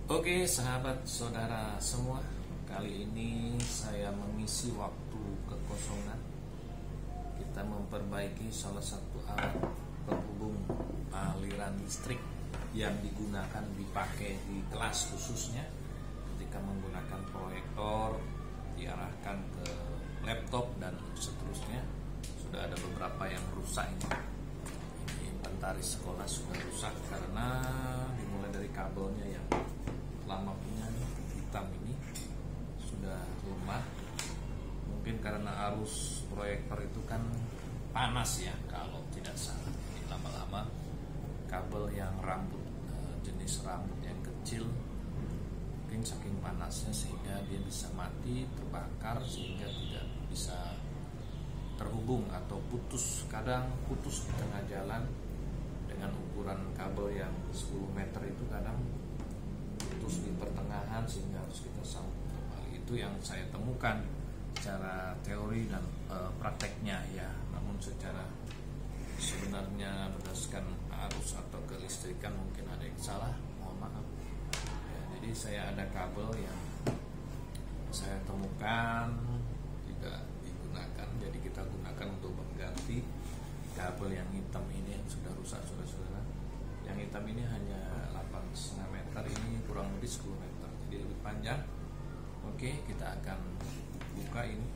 Oke, sahabat saudara semua, kali ini saya mengisi waktu kekosongan. Kita memperbaiki salah satu alat penghubung aliran listrik yang digunakan dipakai di kelas khususnya ketika menggunakan proyektor diarahkan ke laptop dan seterusnya. Sudah ada beberapa yang rusak ini. Inventaris sekolah sudah rusak karena dimulai dari kabelnya yang lama punya hitam ini sudah lemah, mungkin karena arus proyektor itu kan panas ya kalau tidak salah. Jadi lama-lama kabel yang jenis rambut yang kecil mungkin saking panasnya sehingga dia bisa mati, terbakar sehingga tidak bisa terhubung atau putus. Kadang putus di tengah jalan dengan ukuran kabel yang 10 meter itu kadang putus di pertengahan sehingga harus kita sambung kembali. Itu yang saya temukan secara teori dan prakteknya ya. Namun secara sebenarnya berdasarkan arus atau kelistrikan mungkin ada yang salah, mohon maaf ya. Jadi saya ada kabel yang saya temukan tidak digunakan, jadi kita gunakan untuk mengganti kabel yang hitam ini yang sudah rusak, saudara-saudara. Yang hitam ini hanya 8,5 meter, ini kurang lebih 10 meter, jadi lebih panjang. Oke, kita akan buka ini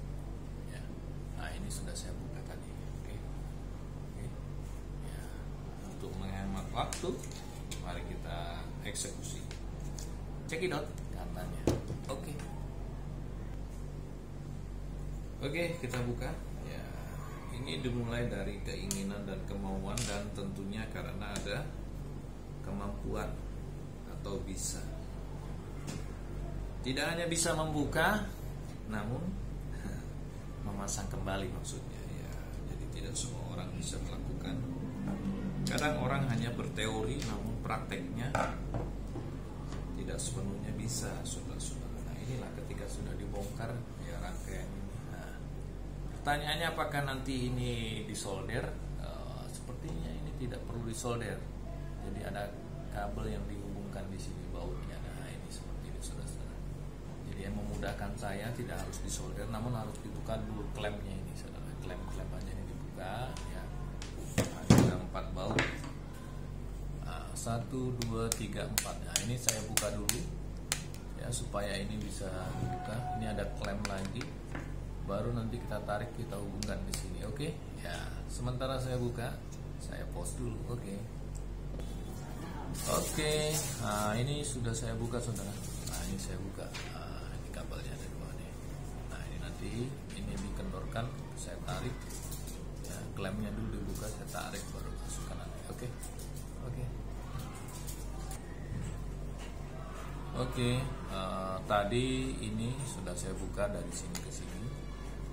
ya. Nah, ini sudah saya buka tadi. Oke. Ya, untuk menghemat waktu, mari kita eksekusi. Cekidot katanya. Oke, kita buka ya. Ini dimulai dari keinginan dan kemauan dan tentunya karena ada kemampuan atau bisa. Tidak hanya bisa membuka, namun memasang kembali maksudnya ya. Jadi tidak semua orang bisa melakukan. Kadang orang hanya berteori, namun prakteknya tidak sepenuhnya bisa, saudara-saudara. Nah, inilah ketika sudah dibongkar ya rangkaian ini. Nah, pertanyaannya apakah nanti ini disolder? Sepertinya ini tidak perlu disolder. Jadi ada kabel yang dihubungkan di sini bautnya. Nah, ini seperti ini, saudara-saudara. Jadi yang memudahkan saya tidak harus disolder, namun harus dibuka dulu klemnya ini, saudara. Klem aja ini dibuka ya. Ada 4 baut. 1, 2, 3, 4. Nah, ini saya buka dulu ya supaya ini bisa dibuka. Ini ada klem lagi. Baru nanti kita tarik, kita hubungkan di sini. Oke? Ya, sementara saya buka, saya pause dulu. Oke, nah ini sudah saya buka, saudara. Nah, ini saya buka. Nah, ini kabelnya ada 2 nih. Nah, ini nanti ini dikendorkan, saya tarik. Ya, klemnya dulu dibuka, saya tarik baru masukkan nanti. Oke. Tadi ini sudah saya buka dari sini ke sini.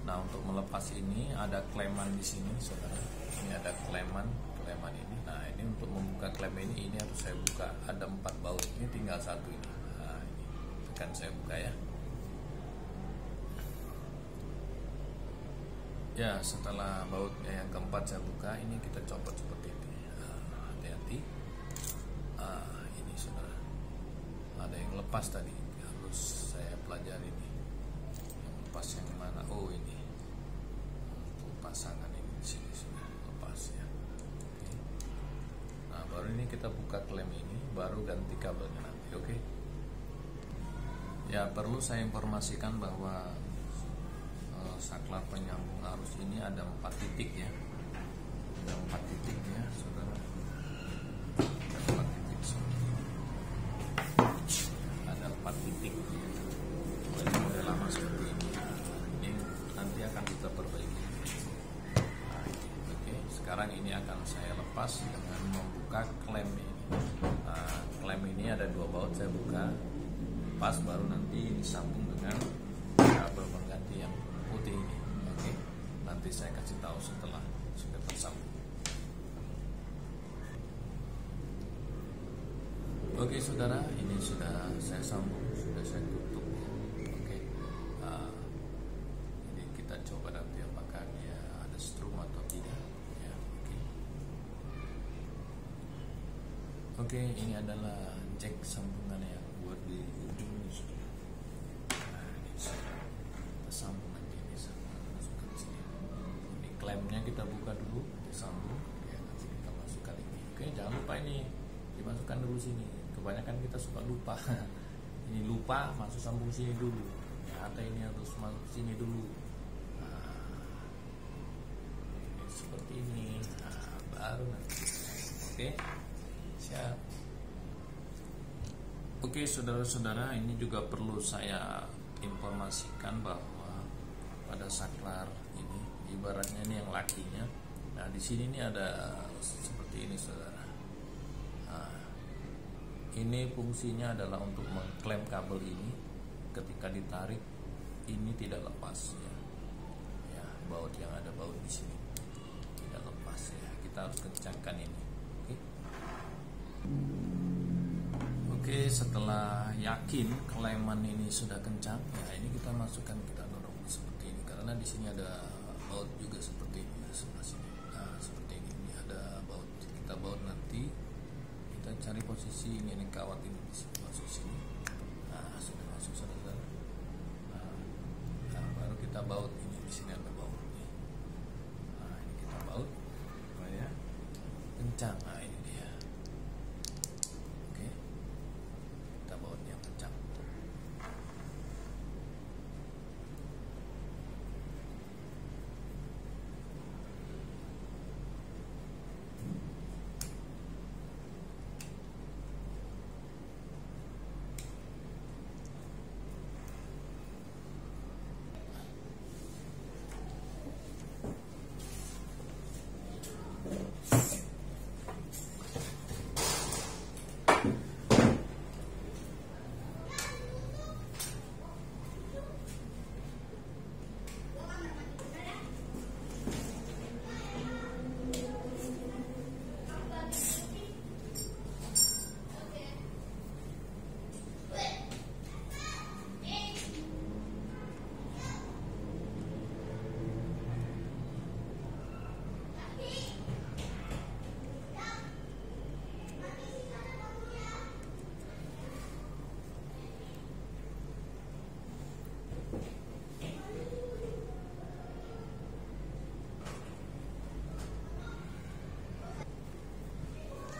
Nah, untuk melepas ini ada kleman di sini, saudara. Ini ada kleman ini. Nah, ini untuk membuka klem ini harus saya buka. Ada 4 baut. Ini tinggal 1 ini. Nah, ini akan saya buka ya. Ya, setelah bautnya yang keempat saya buka, ini kita copot seperti ini. Hati-hati. Ini saudara. Ada yang lepas tadi, harus saya pelajari nih. Yang lepas yang mana? Oh, ini. Untuk pasangan ini di sini sudah lepas ya. Oke. Nah, baru ini kita buka klem ini, baru ganti kabelnya nanti. Oke. Ya, perlu saya informasikan bahwa saklar penyambung arus ini ada 4 titik ya. Ada 4 titik ya, saudara. Ada 4 titik seperti ini. Ada 4 titik. Ini model lama seperti ini. Ini nanti akan kita perbaiki. Nah, oke. Sekarang ini akan saya lepas dengan membuka klem ini. Nah, klem ini ada 2 baut, saya buka. Pas baru nanti disambung dengan kabel pengganti yang putih ini. Oke, nanti saya kasih tahu setelah sudah tersambung. Oke, saudara, ini sudah saya sambung, sudah saya tutup. Oke, jadi kita coba nanti apakah dia ada strum atau tidak. Ya, oke. Oke, ini adalah jack sambungan yang buat di sambung ya, nanti kita masukkan ini. Oke, jangan lupa ini dimasukkan dulu sini, kebanyakan kita suka lupa. Ini lupa masuk sambung sini dulu ya, atau ini harus masuk sini dulu. Ini seperti ini, baru nanti. Oke, siap. Oke, saudara-saudara, ini juga perlu saya informasikan bahwa pada saklar ini, ibaratnya ini yang lakinya. Nah, di sini ini ada seperti ini, saudara. Ini fungsinya adalah untuk mengklem kabel ini. Ketika ditarik, ini tidak lepas ya. Ya, baut yang ada baut di sini tidak lepas ya. Kita harus kencangkan ini. Oke, setelah yakin kleman ini sudah kencang, ya ini kita masukkan, kita dorong seperti ini karena di sini ada baut juga seperti ini ya, sebelah sini. Nah, seperti ini ada baut. Kita baut nanti, kita cari posisi ini kawat ini di sini, masuk sini. Nah, sudah masuk, saudara. Nah, baru kita baut ini, di sini ada baut nih. Nah, ini kita baut supaya kencang. Nah, ini dia. Oke, kita baut yang kencang.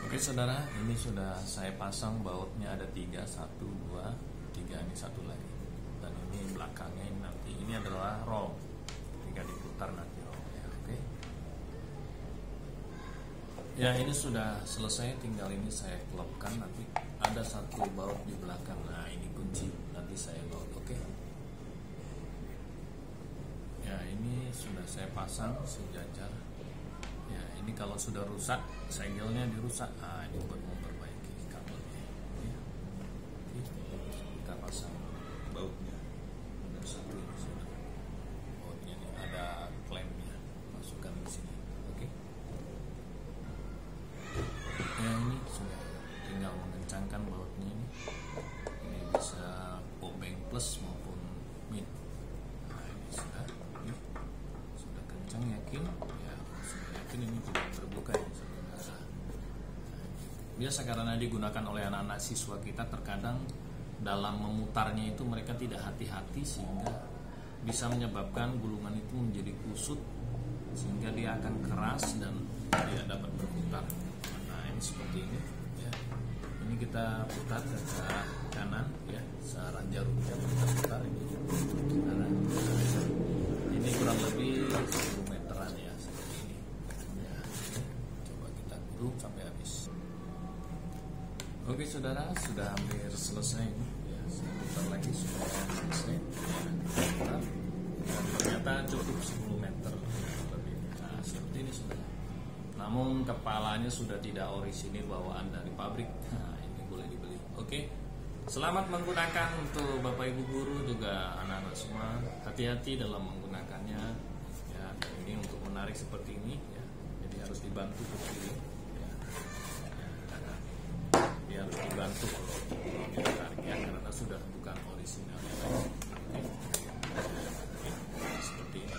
Oke, saudara, ini sudah saya pasang bautnya, ada 3, 1, 2, 3, ini satu lagi, dan ini belakangnya ini nanti, ini adalah roll, tinggal diputar nanti rollnya. Oke, ya ini sudah selesai, tinggal ini saya klopkan, nanti ada satu baut di belakang. Nah, ini kunci, nanti saya baut. Oke, ya ini sudah saya pasang sejajar. Ya, ini kalau sudah rusak, segelnya dirusak. Nah, ini buat memperbaiki kabelnya. Ya. Kita pasang bautnya. Ada satu ini, saudara. Bautnya ini ada klemnya. Masukkan di sini. Oke. Ya, ini sudah tinggal mengencangkan bautnya ini. Ini bisa obeng plus maupun min. Nah, ini sudah. Ini sudah kencang, yakin. Ini tidak terbuka ya, saudara. Biasa karena digunakan oleh anak-anak siswa kita, terkadang dalam memutarnya itu mereka tidak hati-hati sehingga bisa menyebabkan gulungan itu menjadi kusut sehingga dia akan keras dan tidak dapat berputar. Nah, ini seperti ini ya. Ini kita putar ke kanan ya, searah jarumnya kita putar ini. Nah, ini kurang lebih 10 meteran ya. Sampai habis. Oke, saudara, sudah hampir selesai ini. Ya, sebentar lagi sudah selesai. Ya, dan ternyata cukup 10 meter lebih. Nah, seperti ini, saudara. Namun kepalanya sudah tidak orisinil bawaan dari pabrik. Nah, ini boleh dibeli. Oke. Selamat menggunakan untuk Bapak Ibu guru juga anak-anak semua. Hati-hati dalam menggunakannya. Ya, dan ini untuk menarik seperti ini ya. Jadi harus dibantu seperti ini. Harus dibantu kalau ditarik ya, karena sudah bukan orisinal. Seperti ini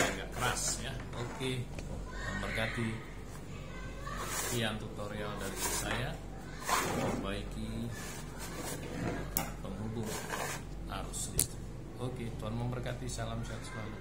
agak keras ya. Oke, memberkati. Sekian tutorial dari saya memperbaiki penghubung arus listrik. Oke, Tuhan memberkati. Salam sehat selalu.